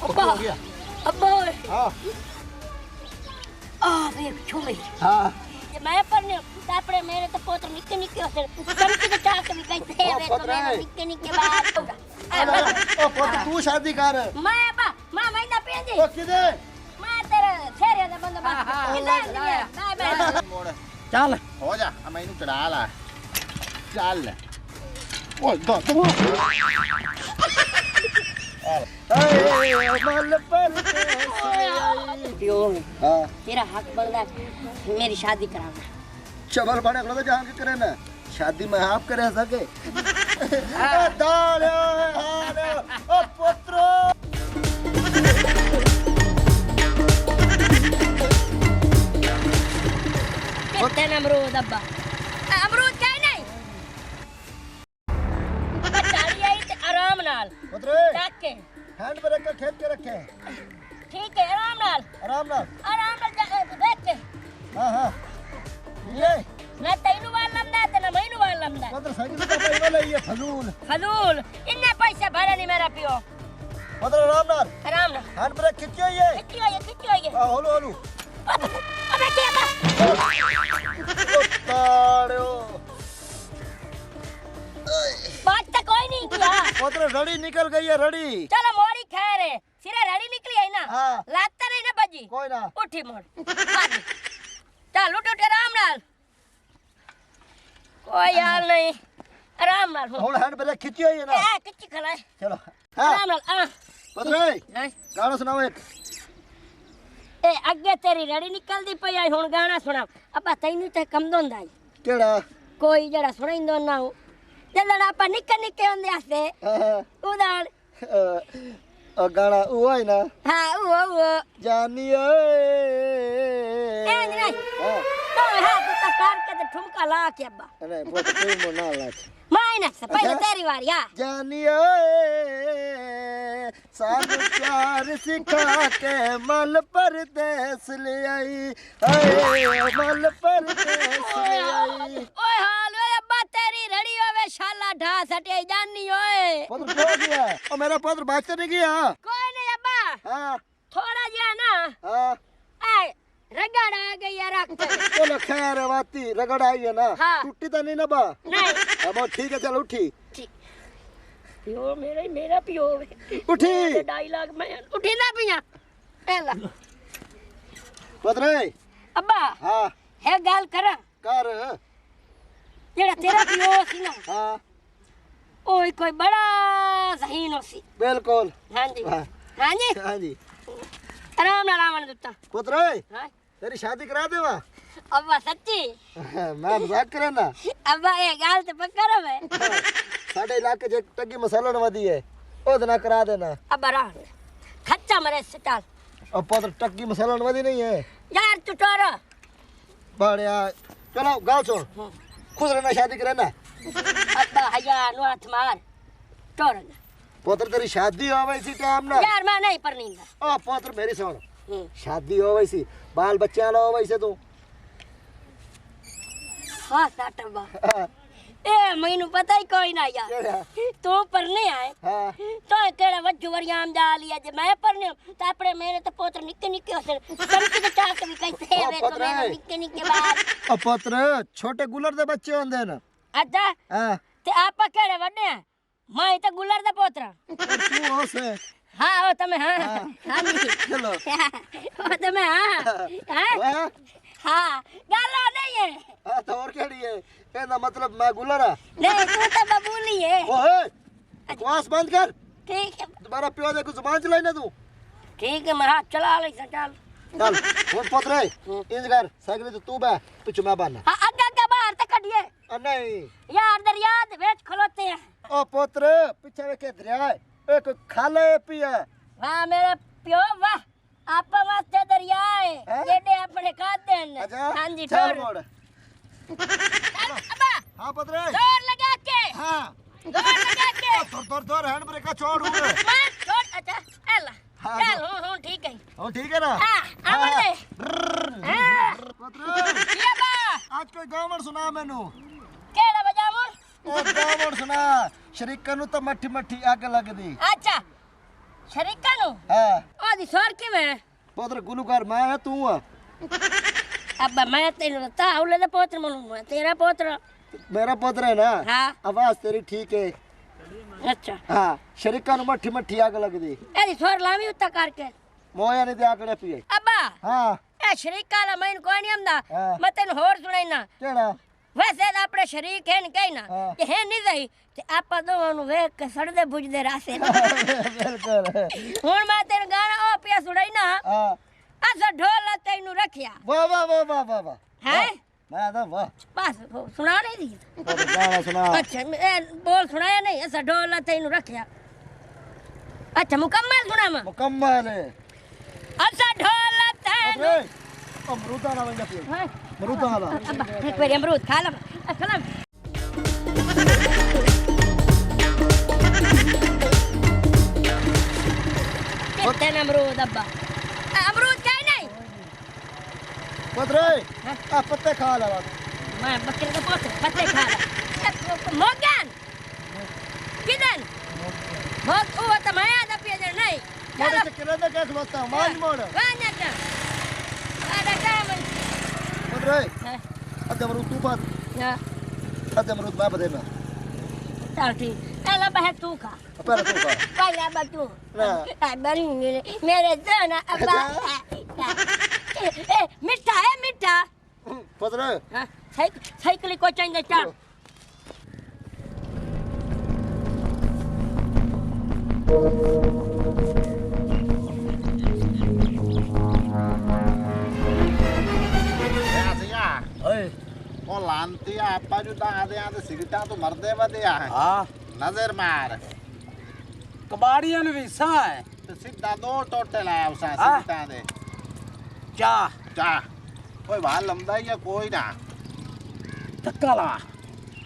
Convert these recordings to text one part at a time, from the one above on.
अब्बा हो गया अब्बा हां वे छुई हां मैं पढ़ने तापड़े मेरे तो पोत्र निक्के निक्के होते चमकी तो चाक भी कैसे है वे तो मेरे निक्के निक्के बात ओ पुत्र तू शादी कर मैं अब्बा मैं ना पेंदी ओ किदे मैं तेरे छेरे दा बंदोबस्त किधर मोड़ ਚੱਲ हो जा मैनू चढ़ा ला चल ओ दो मल पर पियो हां तेरा हक बनदा मेरी शादी कराना चबल बने को तो जहां के करे ना शादी में आप करे सके दाल ओ पुत्र कितने अमरूद अब्बा अमरूद कहीं नहीं चाली आई ते आराम नाल पुत्र रख के हैंड ब्रेक का खेप के रखे ठीक है आराम नाल देख के हां हां ये मैं तैनू वाल लंदा ते ना मैनू वाल लंदा पुत्र साइकिल का पैसा ले ये फजूल इन्ने पैसे भरे नहीं मेरा पियो पुत्र आराम नाल हैंड ब्रेक खिंचो ये खिच्चियो ये होलो होलो अबे क्या ताड़ो बात तो कोई नहीं किया पुत्र रड़ी निकल गई है रड़ी चलो मोरी खैर है सिरे रड़ी निकली है ना हाँ। लाता नहीं ना बजी कोई ना उठी मोड़ चल उठ आराम नाल कोई हाल नहीं आराम नाल होल हैंड ब्रेक खिंचियो ये ना किच्ची खलाए चलो हां आराम नाल पुत्र गाना सुनाओ एक ए अगे तेरी रड़ी निकलदी पई आई हुन गाना सुना अब्बा तैनू ते कम दोंदा आई केड़ा कोई जड़ा सुनाइंदो ना जदन आपा निक्के निक्के होंदे आसे उदान ओ गाना वो है ना हां वो जानी ए नहीं हां तो हां तो कार के ते ठुमका ला के अब्बा नहीं वो तो कोई मोना लाच माइना से पहले तेरी बारी या जानी साथ प्यार सिखा के मल परदेस ले आई मल परदेस ले आई ओए हाल ओए अब्बा तेरी रड़ी होवे शाला ढा सटे जानी ओए पुत्र हो गया ओ मेरा पुत्र बात नहीं गया कोई नहीं अब्बा हां थोड़ा जिया ना हां ए रगड़ आ गई यार चलो खैर वाती रगड़ आई है ना हाँ। टूटी तो नहीं ना बा नहीं अब ठीक है चल उठी पियो मेरा पियो उठी डायलॉग में उठी ना पिया पहला पुत्र अब्बा हां है गाल करा कर जेड़ा तेरा पियो सी ना हां ओए कोई बड़ा ज़हीन सी बिल्कुल हां जी हाँ। हां जी हां जी आराम नाल आवन दुत्ता पुत्र हां तेरी शादी करा देवा अब्बा सच्ची मैं मजाक करे ना अब्बा ये गाल तो पक्का रहे साडे इलाके जे टग्गी मसालन वदी है ओद ना करा देना अब्बा राह खच्चा मरे से टाल और पुत्र टग्गी मसालन वदी नहीं है यार तू टोरो बढ़िया चलो गाल सुन खुश रहना शादी करे ना अब्बा हया नो हाथ मार टोरो पुत्र तेरी शादी हो वैसी टाइम ना यार मैं नहीं परनींदा ओ पुत्र मेरी सुन शादी हो वैसी बाल बच्चा लो वैसे तू हां साटबा ए मैनू पता ही कोई ना यार तू परने आए हां तो केड़ा वज्जू वरियाम जा लिया जे मैं परने तापड़े मेरे तो पोत्र निक्के निक्के होते चमकी तो चाक भी कैसे है वे तो मेरे निक्के निक्के बात ओ पुत्र छोटे गुलर दे बच्चे होंदे न अच्छा हां ते आपा केड़े वड्डे हैं मैं तो गुलर दा पोतरा तू हो से हां ओ तमे हां हां जी चलो ओ तमे हां वाह हां गालो नहीं है हां तो और केड़ी है एदा मतलब मैं गुलर है नहीं तू तो बबूली है ओए बकवास बंद कर ठीक है तुम्हारा प्यो दे को जुबान चलाई ना तू ठीक है मैं हाथ चला ले चल चल वो पुत्र इंज कर साइकिल तो तू बे पीछे मैं बनना हां आगे बाहर तक कडिए नहीं यार दरिया दे बेच खलोते हैं ओ पुत्र पीछे वे के दरिया है एक खाले पिया वाह मेरे प्यो वाह आप वास्ते दरिया है जेडे अपने खाते हैं हां जी चल ठोर मोड़ अब्बा हां पुत्र जोर लगा के हां जोर लगा के दौर हैंड ब्रेक का छोड़ उड़ मार छोड़ अच्छा एला हाँ, चल हूं ठीक है ओ ठीक है ना हां आवे पुत्र ये बा आज कोई गावड़ सुना मेनू केड़ा बजाऊं ओ गावड़ सुना शरीकन नु तो मट्ठी मट्ठी आग लगदी अच्छा ਸ਼ਰੀਕਾਂ ਨੂੰ ਹਾਂ ਉਹਦੀ ਸੋਰ ਕਿਵੇਂ ਪੁੱਤਰ ਗੁਲੂਕਾਰ ਮੈਂ ਆ ਤੂੰ ਆ ਅੱਬਾ ਮੈਂ ਤੈਨੂੰ ਤਾਂ ਉਹਲੇ ਦਾ ਪੋਤਰ ਮਨੂੰ ਤੇਰਾ ਪੋਤਰ ਮੇਰਾ ਪੁੱਤਰ ਹੈ ਨਾ ਹਾਂ ਆਵਾਜ਼ ਤੇਰੀ ਠੀਕ ਹੈ ਅੱਛਾ ਹਾਂ ਸ਼ਰੀਕਾਂ ਨੂੰ ਮੱਠੀ ਮੱਠੀ ਅੱਗ ਲੱਗਦੀ ਇਹਦੀ ਸੋਰ ਲਾਵੀਂ ਉੱਤਾ ਕਰਕੇ ਮੋਇਆ ਨੇ ਤੇ ਆਕੜੇ ਪੀਏ ਅੱਬਾ ਹਾਂ ਇਹ ਸ਼ਰੀਕਾਂ ਦਾ ਮੈਨੂੰ ਕੋਈ ਨਹੀਂ ਆਉਂਦਾ ਹਾਂ। ਮੈਂ ਤੈਨੂੰ ਹੋਰ ਸੁਣਾਈਨਾ ਕਿਹੜਾ ਵੈਸੇ ਤਾਂ ਆਪਣੇ ਸ਼ਰੀਕ ਹੈ ਨਹੀਂ ਕਹਿਣਾ ਹਾਂ। ਕਿ ਹੈ ਨਹੀਂ ਸਹੀ ਤੇ ਆਪਾਂ ਦੋਵਾਂ ਨੂੰ ਵੇਖ ਕੇ ਸੜਦੇ ਬੁਝਦੇ ਰਾਸੇ ਬਿਲਕੁਲ ਹੁਣ ਮੈਂ ਤੈਨੂੰ ਗਾਣਾ ਉਹ ਪਿਆ ਸੁਣਾਈਨਾ ਹਾਂ ਅਸਾਂ ਢੋਲ ਤੈਨੂੰ ਰੱਖਿਆ ਵਾਹ ਵਾਹ ਵਾਹ ਵਾਹ ਵਾਹ ਵਾਹ ਹੈ ਮੈਂ ਤਾਂ ਵਾਹ ਬਸ ਸੁਣਾ ਨਹੀਂ ਦੀ ਪੁੱਤਰ ਗਾਣਾ ਸੁਣਾ ਅੱਛਾ ਇਹ ਬੋਲ ਸੁਣਾਇਆ ਨਹੀਂ ਅਸਾਂ ਢੋਲ ਤੈਨੂੰ ਰੱਖਿਆ ਅੱਛਾ ਮੁਕੰਮਲ ਸੁਣਾਵਾਂ ਮੁਕੰਮਲ ਅਸਾਂ ਢੋਲ ਤੈਨੂੰ ਓਏ ਅਮਰੂਦਾਂ ਨਾਲ ਵੰਡਾ ਪੀਏ ਹਾਂ ਅਮਰੂਦਾਂ ਨਾਲ ਅੱਬਾ ਇੱਕ ਵਾਰੀ ਅਮਰੂਦ ਖਾ ਲਵਾਂ ਅਸਲਾਮ ਕਿੱਥੇ ਅਮਰੂਦ ਅੱਬਾ ਅਮਰੂਦ ਕਾਹ ਨਹੀਂ ਪੁੱਤਰ ਆ ਪੱਤੇ ਖਾ ਲੈ ਮੈਂ ਬੱਕਰੇ ਦਾ ਪੁੱਤ ਪੱਤੇ ਖਾ ਲਾ ਮੋਗਨ ਕਿਦਨ ਬਹੁਤ ਉਹ ਤਾਂ ਮੈਂ ਆਦਾ ਪਿਆ ਨਹੀਂ ਮੋੜੇ ਤੇ ਕਿਲੇ ਦਾ ਕੈਸ ਵਸਤਾ ਮਾਜ ਮੋੜ ਵਾਨਾ ਕਾ ਆਦਾ ਕਾਮ ਪੁੱਤਰ ਅੱਧੇ ਅਮਰੂਦ ਤੂੰ ਬਾਤ ਹਾਂ ਅੱਧੇ ਅਮਰੂਦ ਮੈਂ ਬਦੇਨਾ ਚੱਲ ਠੀਕ ਐ ਲਾ ਬਹਿ ਤੂੰ ਖਾ ਪਹਿਲਾਂ ਤੂੰ ਖਾ ਪਹਿਲਾਂ ਬੱਤੂ ਨਾ। ਆ ਬਰੀ ਮੇਰੇ ਦਾਣਾ ਅੱਬਾ ਇਹ ਮਿੱਠਾ ਹੈ ਮਿੱਠਾ ਪੁੱਤਰ ਹਾਂ ਸਾਈਕਲ ਕੋ ਚਾਹੀਦਾ ਚੱਲ ਓਏ ਉਹ ਲਾਂਤੀ ਆਪਾਂ ਜੂ ਤਾਂ ਆਦੇ ਆਂ ਤੇ ਸਿਗਟਾਂ ਤੋਂ ਮਰਦੇ ਵਧਿਆ ਹਾਂ ਨਜ਼ਰ ਮਾਰ ਕਬਾੜੀਆਂ ਨੂੰ ਵੀ ਸਾਹ ਹੈ ਤੇ ਸਿੱਧਾ ਦੋ ਟੋਟੇ ਲਾਇਆ ਉਸਾਂ ਹਾਂ। ਸਿਗਟਾਂ ਦੇ ਚਾਹ ਚਾ ਕੋਈ ਵਾਲ ਲੰਦਾ ਹੀ ਆ ਕੋਈ ਨਾ ਧੱਕਾ ਲਾ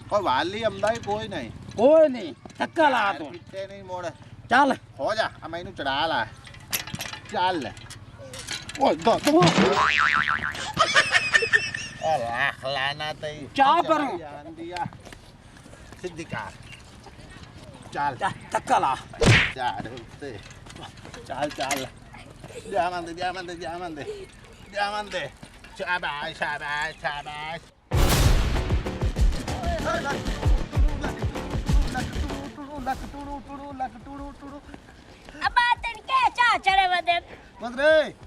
ਕੋਈ ਵਾਲ ਹੀ ਆਉਂਦਾ ਹੀ ਕੋਈ ਨਹੀਂ ਕੋਈ ਨਹੀਂ ਧੱਕਾ ਲਾ ਤੂੰ ਪਿੱਛੇ ਨਹੀਂ ਮੋੜ ਚੱਲ ਹੋ ਜਾ ਆ ਮੈਨੂੰ ਚੜਾ ਲਾ ਚੱਲ ਓਏ ਦੋ ਤੂੰ ਅੱਲਾਹ ਲਾਨਾ ਤਈ ਚਾਹ ਕਰੂੰ। ਜਾਂਦੀ ਆ ਸਿੱਧੀ ਕਰ ਚੱਲ ਧੱਕਾ ਲਾ ਚੱਲ ਉੱਤੇ ਚੱਲ ਚੱਲ ਜਾਵੰਦੇ ਜਾਵੰਦੇ ਜਾਵੰਦੇ ਜਾਵੰਦੇ ਸ਼ਾਬਾਸ਼ ਸ਼ਾਬਾਸ਼ ਸ਼ਾਬਾਸ਼ ਅੱਬਾ ਤੈਨੂੰ ਕਿਹ ਚਾਹ ਚੜੇ ਵਦੇ ਪੁੱਤਰ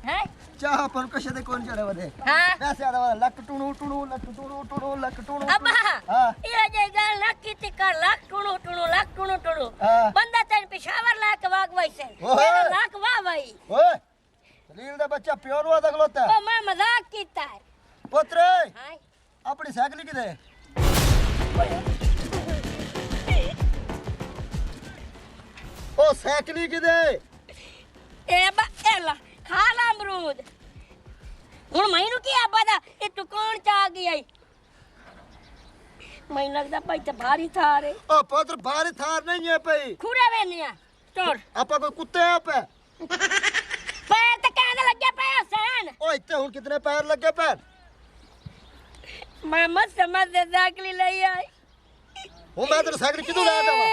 ਹੈ ਚਾਹ ਪਰ ਕਸ਼ੇ ਦੇ ਕੋਣ ਚੜੇ ਵਦੇ ਹਾਂ ਵੈਸੇ ਆਦਾ ਲੱਕ ਟੂਣੂ ਟੂਣੂ ਲੱਕ ਟੂਣੂ ਟੂਣੂ ਲੱਕ ਟੂਣੂ ਅੱਬਾ ਹਾਂ ਇਹ ਜੇ ਗੱਲ ਨਾ ਕੀਤੀ ਕਰ ਲੱਕ ਟੁਣੂ ਟੁਣੂ ਲੱਕ ਟੁਣੂ ਟੁਣੂ ਹਾਂ। ਬੰਦਾ ਤੈਨੂੰ ਪਿਸ਼ਾਵਰ ਲਾ ਕੇ ਵਾਗ ਵੈਸੇ ਓਏ। ਤੇਰਾ ਲੱਕ ਵਾਹ ਵਈ ਓਏ ਰੀਲ ਦਾ ਬੱਚਾ ਪਿਓਰ ਵਾ ਦਾ ਖਲੋਤਾ ਉਹ ਮੈਂ ਮਜ਼ਾਕ ਕੀਤਾ ਹੈ ਪੁੱਤਰ ਹਾਂ ਆਪਣੀ ਸਾਈਕਲ ਕਿਤੇ ਉਹ ਸਾਈਕਲ ਕਿਤੇ ਇਹ ਅੱਬਾ ਇਹ ਲਾ ਖਾ ਲਾ ਅਮਰੂਦ ਹੁਣ ਮੈਨੂੰ ਕੀ ਅੱਬਾ ਦਾ ਇਹ ਤੂੰ ਕੌਣ ਚਾ ਗਿਆ ਈ ਮੈਨੂੰ ਲੱਗਦਾ ਭਾਈ ਤੇ ਭਾਰੀ ਥਾਰ ਹੈ ਉਹ ਪੁੱਤਰ ਬਾਹਰ ਥਾਰ ਨਹੀਂ ਹੈ ਪਈ ਖੂਰੇ ਵੇਨੇ ਆ ਤੋੜ ਆਪਾਂ ਕੋਈ ਕੁੱਤੇ ਆਪ ਹੈ ਪੈਰ ਤੇ ਕਹਿੰਦੇ ਲੱਗੇ ਪਏ ਹਸਨ ਉਹ ਇੱਥੇ ਹੁਣ ਕਿਤਨੇ ਪੈਰ ਲੱਗੇ ਪੈਰ ਮੈਂ ਮਤ ਸਮਝ ਦੇ ਜ਼ਾਕਲੀ ਲਈ ਆਈ ਹੁਣ ਮੈਂ ਤੇਰੀ ਸਾਈਕਲ ਕਿਦੋਂ ਲੈ ਜਾਵਾਂ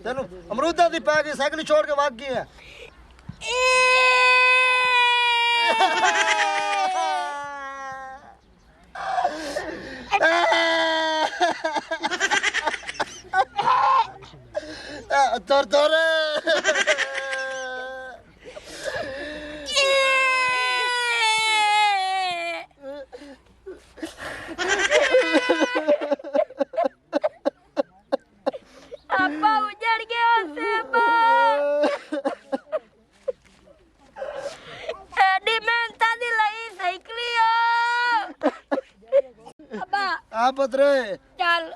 ਤੈਨੂੰ ਅਮਰੂਦਾਂ ਦੀ ਪੈ ਗਈ ਸਾਈਕਲ ਛੋੜ ਕੇ ਵਗ ਗਈ ਹੈ ਤੁਰ ਤੁਰ ਆਪਾ ਉਜੜ ਗਿਆ ਸੇਬਾ ਐਡੀ ਮਿਹਨਤਾਂ ਦੀ ਲਈ ਸਾਈਕਲੀ ਅੱਬਾ ਆ ਪੁੱਤਰ ਚੱਲ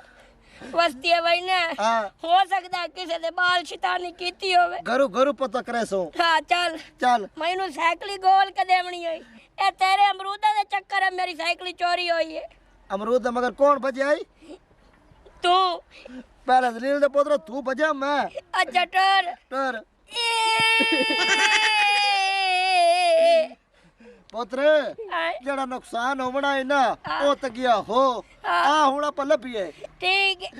ਵਸਤੀ ਵਈਨੇ ਹਾਂ ਹੋ ਸਕਦਾ ਕਿਸੇ ਦੇ ਬਾਲ ਸ਼ੈਤਾਨੀ ਕੀਤੀ ਹੋਵੇ ਘਰੂ ਘਰੂ ਪਤਾ ਕਰੇ ਸੋ ਹਾਂ ਚੱਲ ਚੱਲ ਮੈਨੂੰ ਸਾਈਕਲੀ ਗੋਲ ਕੇ ਦੇਵਣੀ ਹੋਈ ਇਹ ਤੇਰੇ ਅਮਰੂਦਾਂ ਦੇ ਚੱਕਰ ਹੈ ਮੇਰੀ ਸਾਈਕਲੀ ਚੋਰੀ ਹੋਈ ਹੈ ਅਮਰੂਦ ਦਾ ਮਗਰ ਕੌਣ ਭਜਾਈ ਤੂੰ ਪਹਿਲਾਂ ਦਲੀਲ ਦੇ ਪੁੱਤਰ ਤੂੰ ਭਜਾ ਮੈਂ ਅੱਛਾ ਟਰ ਟਰ ਪੁੱਤਰ ਜਿਹੜਾ ਨੁਕਸਾਨ ਹੋਣਾ ਹੈ ਨਾ ਉਹ ਤਾਂ ਗਿਆ ਹੋ ਆ ਹੁਣ ਆਪਾਂ ਲੱਭੀਏ ਠੀਕ ਹੈ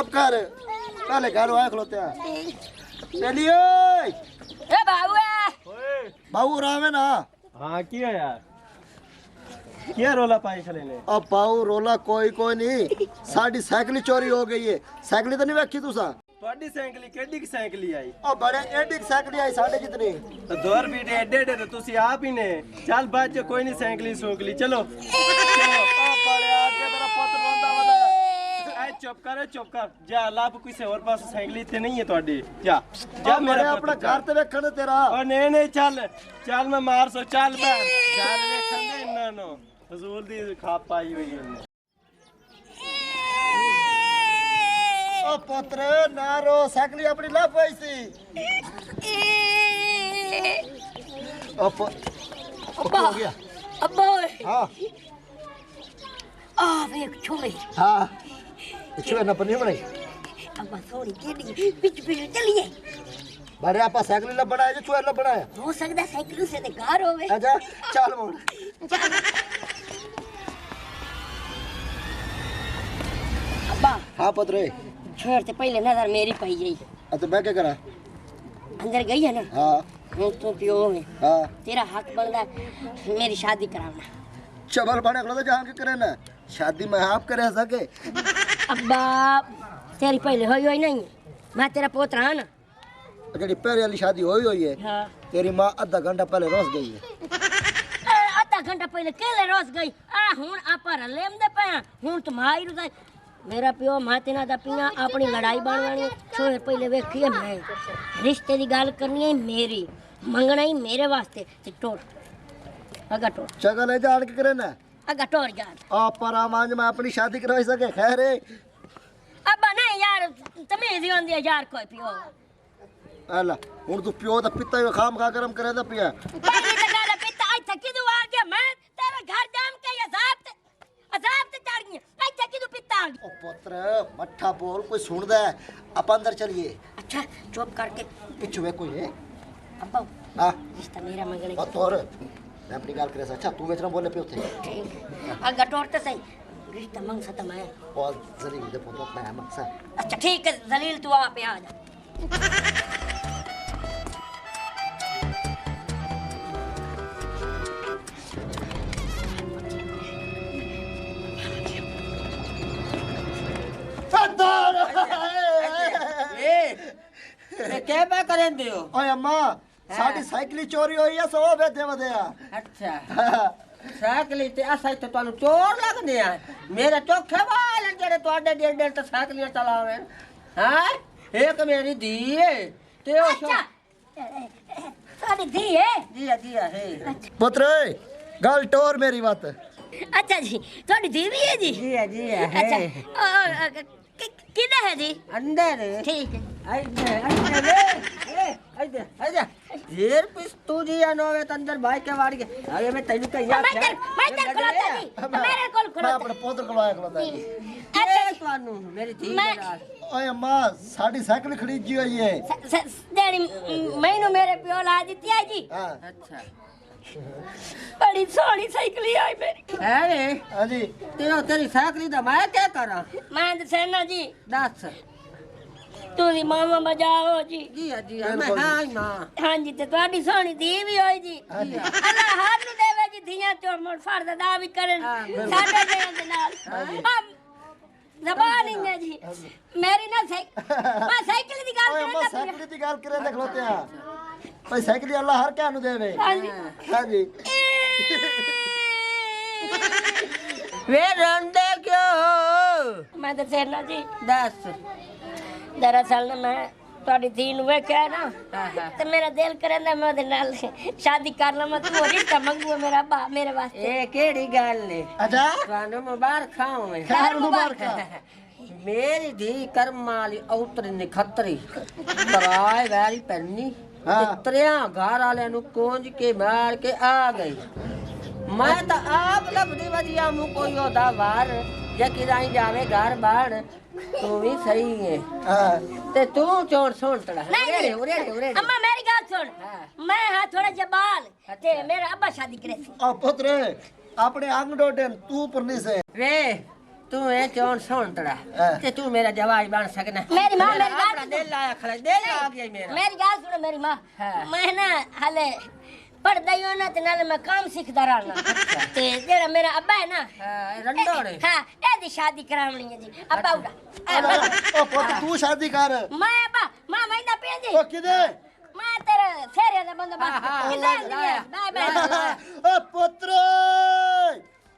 चुप कर पहले घर आए खलोते हैं चलिए ए बाबू बाबू राम है ना हाँ क्या यार क्या रोला पाई खले ने अब बाबू रोला कोई नहीं साड़ी साइकिल चोरी हो गई है साइकिल तो नहीं रखी तुसा ਤੁਹਾਡੀ ਸਾਈਕਲ ਕਿਹੜੀ ਕਿ ਸਾਈਕਲ ਆਈ अब बड़े एडी साइकिल आई साढ़े जितनी ਤਾਂ 2 ਰੁਪਏ ਦੇ ਏਡੇ ਏਡੇ ਤੁਸੀਂ ਆਪ ਹੀ ਨੇ ਚੱਲ ਬਾਅਦ ਚ ਕੋਈ ਨਹੀਂ ਸਾਈਕਲ ਸੋਕਲੀ ਚਲੋ अब बड़े आगे तेरा पुत्र रोंदा वदा ਐ ਚੁੱਪ ਕਰ ਜਾ ਲੱਭ ਕਿਸੇ ਹੋਰ ਪਾਸੇ ਸਾਈਕਲ ਇੱਥੇ ਨਹੀਂ ਹੈ ਤੁਹਾਡੀ ਜਾ ਜਾ अब ਮੇਰਾ मेरे अपना ਪੁੱਤ, ਜਾ। घर ते वेखण दे तेरा ਓ ਨਹੀਂ ਚੱਲ ਮੈਂ ਮਾਰ ਸੋ ਚੱਲ ਬਾਹਰ ਘਰ ਵੇਖਣ ਦੇ ਇਹਨਾਂ ਨੂੰ ਹਜ਼ੂਰ ਦੀ ਖਾਪ ਪਾਈ ਹੋਈ ਉਹਨੇ ओ पुत्र ना रो साइकिल अपनी ला पाई सी अब हो गया अब्बा हां आ वेख छोरे हां छुए ना पनी बने अब्बा थोड़ी केडी पिच चलिए बड़े आपा साइकिल ला बनाया जो छुए ला बनाया हो सकदा साइकिल से ते घर होवे आजा चल मोड़ अब्बा हां पुत्र छोड़ ते पहले नजर मेरी पई गई तो मैं क्या करा अंदर गई है ना हां हूं तू पियो में हां तेरा हक बनदा मेरी शादी करावना चबल बने खड़ा जहां के करे ना शादी में आप करे सके अब्बा तेरी पहले होई नहीं मैं तेरा पोतरा ना जेडी पहले वाली शादी हुई है हाँ तेरी मां आधा घंटा पहले रोस गई है आधा घंटा पहले केले रोस गई आ हुन आपा रलेम दे पे हुन तुम्हारी रुदा मेरा पियो माते ना दा पिया अपनी लड़ाई बनवानी छोड़ पहले वेखिए मैं रिश्ते दी गल करनी है मेरी मंगना ही मेरे वास्ते ते टोर अगा टोर जगह ले जान के करे ना अगा टोर जा आप पर आमांज में अपनी शादी करवाई सके खैर है अब्बा नहीं यार तमे जीवन दिया यार कोई पियो अल्लाह हुन तू पियो दा पिता ही खाम खा गरम करे दा पिया पहली जगह दा पिता आई थकी दू आ गया मैं तेरे घर जाम के अजाब ते चढ़ गई आई थकी दू पिता आ गया ओ पुत्र मट्ठा बोल कोई सुनदा है आप अंदर चलिए अच्छा चुप करके पिछू वे कोई है अब्बा हां रिश्ता मेरा मंगने और तोर मैं अपनी गाल करे अच्छा तू वेचना बोले पियो थे ठीक अगा टोर ते सही रिश्ता मंग सता मैं और जलील दे पुत्र मैं मकसद अच्छा ठीक है जलील तू आ पे आ जा क्या पा करें दियो ओए अम्मा साडी साइकिल चोरी होई है सो बेदे वदया अच्छा साइकिल ते असा तो तानु चोर लगने आ मेरे चोखे वाल जेड़े तोड़े डेढ़ डेढ़ तो साइकिल चलावे हां एक मेरी धी है ते ओ अच्छा साडी धी है दिया है पुत्र गल टोर मेरी बात अच्छा जी थोड़ी धी भी है जी दिया है अच्छा किधर है जी अंदर है ठीक है आजा ढेर पिस तू जी नोवे अंदर भाई के वाड़ के अरे मैं तैਨੂੰ कहिया मैं तेरे खलोता जी मेरे कोल मैं खलोता अपने पुत्र को आया खलोता अच्छा ਤੁਹਾਨੂੰ ਮੇਰੀ ਧੀ ਦੇ ਨਾਲ ओए अम्मा साडी साइकिल खरीदी हुई है डैडी मैनू मेरे प्यो ला दी है जी हां अच्छा बड़ी सोहनी साइकिल आई मेरी अरे हां जी तेरी साइकिल दा मैं क्या करा मैं दसना जी दस तुसी मामा बजाओ जी जी मैं हां मां हाँ जी ते ਤੁਹਾਡੀ सोहनी धी भी होई जी अल्लाह हर नु देवे जी धियां चोर मोड़ फर्द दा भी करन साडे जेहां दे नाल जबान नहीं है जी मेरी ना मैं साइकिल दी गल ओए अम्मा करदा साइकिल दी गल करे देख लोते हैं भाई साइकिल अल्लाह हर क्या नु देवे हां जी हां जी वे रोंदे क्यों मैं दसना जी दस दरअसल ना मैं ਤੁਹਾਡੀ ਧੀ ਨੂੰ ਵੇਖਿਆ ਨਾ ਤੇ ਮੇਰਾ ਦਿਲ ਕਰਦਾ ਮੈਂ ਉਹਦੇ ਨਾਲ ਸ਼ਾਦੀ ਕਰ ਲਵਾਂ ਤੂੰ ਰਿਸ਼ਤਾ ਮੰਗੂ ਮੇਰਾ ਬਾ ਮੇਰੇ ਵਾਸਤੇ ਇਹ ਕਿਹੜੀ ਗੱਲ ਨੇ अच्छा ਤੁਹਾਨੂੰ ਮੁਬਾਰਕ ਖਾਵੇਂ खैर मुबारक ਮੇਰੀ ਧੀ ਕਰਮ ਵਾਲੀ ਔਤਰ ਨਿਖਤਰੀ ਤਰਾਏ ਵੈਰੀ ਪੈਣੀ ਤਰਿਆ ਘਰ ਵਾਲਿਆਂ ਨੂੰ ਕੋਂਜ ਕੇ ਮਾਰ ਕੇ ਆ ਗਈ ਮੈਂ ਤਾਂ ਆਪ ਲੱਭਦੀ ਵਧੀਆ ਮੂੰ ਕੋਈ ਉਹਦਾ ਵਾਰ ਜੇ ਕਿਰਾਈ ਜਾਵੇ ਘਰ ਬਾਣ ਤੂੰ ਵੀ ਸਹੀ ਹੈ हां ਤੇ ਤੂੰ ਚੋਰ ਸੁਣ ਤੜਾ नहीं, ਉਰੇ अम्मा मेरी गल सुन मैं हां थोड़ा जबाल ते मेरा अब्बा शादी करे सी ओ पुत्र अपने आंग डोडन तू परनी से वे तू है चौन सोनतड़ा हाँ। ते तू मेरा जवाई बन सकना मेरी माँ मेरी अपना बात दिल लाया खड़ा दिल आ गया मेरा मेरी गाल सुनो मेरी माँ हाँ। मैं ना हाले पढ़ दई हो ना ते नाले मैं काम सीखदा रहना ते जेड़ा मेरा अब्बा है ना रंडोड़े हाँ एदी शादी करावनी है जी अब्बा उड़ा ओ पुत तू शादी कर मैं अब्बा मां मैदा पे जी ओ किदे मैं तेरे फेरे दा बंदोबस्त हाँ, किदा लाया। बाय बाय ओ पुत्र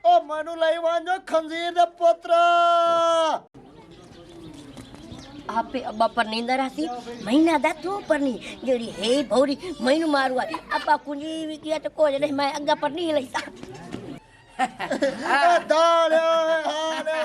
ओ मनु लई वांजो खंजीर दे पुत्र आपे अब्बा पर नींदा रासी महीना दा तू पर नी जेड़ी है भौरी मैनू मारू आई अब्बा कुंजी भी किया तो कोई नहीं मैं अग्गा पर नहीं लईसा दाड़ो हालो